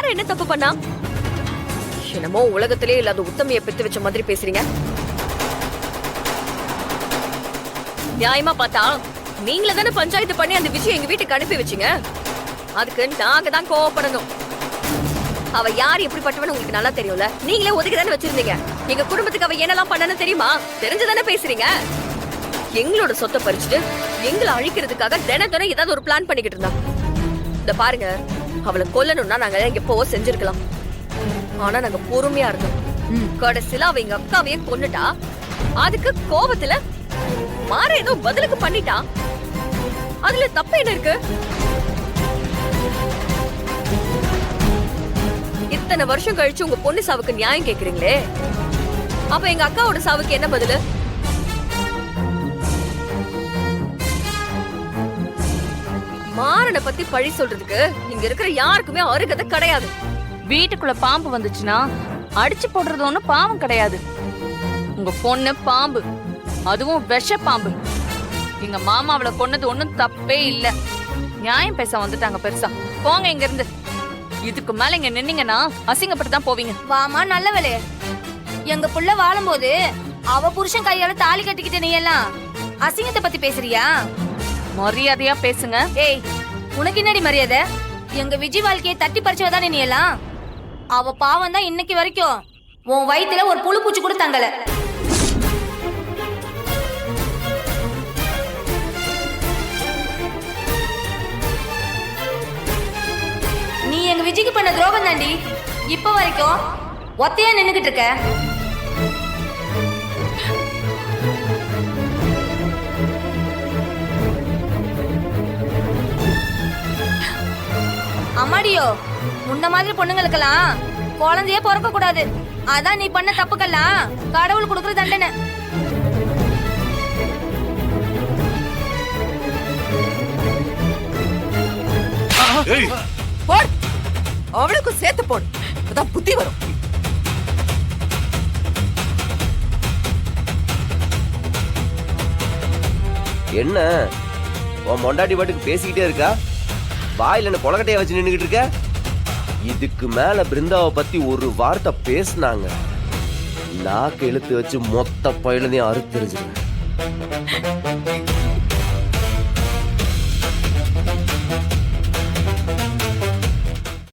மாற என்ன தப்பு பண்ணா? என்னமோ உலகத்திலே இல்லாத உத்தமையை பெத்து வச்ச மாதிரி பேசுறீங்க. நியாயமா பார்த்தா நீங்களே தானே பஞ்சாயத்து பண்ணி அந்த விஷயம் எங்க வீட்டுக்கு அனுப்பி வச்சீங்க. அதுக்கு நாங்க தான் கோவப்படணும். அவ யார் எப்படிப்பட்டவன்னு உங்களுக்கு நல்லா தெரியும்ல. நீங்களே ஒதுக்கி தானே வச்சிருந்தீங்க. எங்க குடும்பத்துக்கு அவ என்னெல்லாம் பண்ணனு தெரியுமா? தெரிஞ்சுதானே பேசுறீங்க. எங்களோட சொத்தை பறிச்சுட்டு எங்களை அழிக்கிறதுக்காக தினம் ஏதாவது ஒரு பிளான் பண்ணிக்கிட்டு இருந்தா. இந்த பாருங்க, அவளை கொல்லணும்னா நாங்க எப்பவோ செஞ்சிருக்கலாம். ஆனா நாங்க பொறுமையா இருந்தோம். கடைசியில அவ எங்க அக்காவையே கொன்னுட்டா. அதுக்கு கோபத்துல மாற ஏதோ பதிலுக்கு பண்ணிட்டா. அதுல தப்பு என்ன இருக்கு? இத்தனை வருஷம் கழிச்சு உங்க பொண்ணு சாவுக்கு நியாயம் கேக்குறீங்களே, அப்ப எங்க அக்காவோட சாவுக்கு என்ன பதிலு? மாறனை பத்தி பழி சொல்றதுக்கு இங்க இருக்கிற யாருக்குமே அருகதை கிடையாது. வீட்டுக்குள்ள பாம்பு வந்துச்சுன்னா அடிச்சு போடுறது ஒண்ணும் பாவம் கிடையாது. உங்க பொண்ணு பாம்பு, அதுவும் விஷ பாம்பு. எங்க மாமா அவளை கொன்னது ஒண்ணும் தப்பே இல்ல. நியாயம் பேச வந்துட்டாங்க பெருசா. போங்க இங்க இருந்து. இதுக்கு மேல இங்க நின்னீங்கன்னா அசிங்கப்பட்டு தான் போவீங்க. வாமா, நல்ல வேலையே. எங்க புள்ள வாழும்போது அவ புருஷன் கையால தாலி கட்டிக்கிட்டு நீ எல்லாம் அசிங்கத்தை பத்தி பேசுறியா? மரியாதையா பேசுங்க. ஏய், உனக்கு என்னடி மரியாதை? எங்க விஜய் வாழ்க்கையை தட்டி பறிச்சவதானே நீ எல்லாம். அவ பாவம் தான் இன்னைக்கு வரைக்கும் உன் வயித்துல ஒரு புழு பூச்சி கூட தங்கல. நீ எங்க விஜய்க்கு பண்ண துரோகம் தாண்டி இப்ப வரைக்கும் ஒத்தையா நின்னுகிட்டு இருக்க. அம்மாடியோ, உன்ன மாதிரி பொண்ணுங்களுக்கெல்லாம் குழந்தையே பிறக்க கூடாது. அதான் நீ பண்ண தப்புக்கெல்லாம் கடவுள் கொடுக்குற தண்டனை. போடு, அவளுக்கு சேர்த்து போடு. அதான் புத்தி வரும். என்ன உன் மொண்டாட்டி பாட்டுக்கு பேசிக்கிட்டே இருக்கா? வாயில என்ன கொலக்கட்டையை வச்சு நின்னுகிட்டு இருக்க? இதுக்கு மேல பிருந்தாவை பத்தி ஒரு வார்த்தை பேசினாங்க, நாக்கு இழுத்து வச்சு மொத்த பயிலதையும் அறுத்து தெரிஞ்சுக்கிறேன்.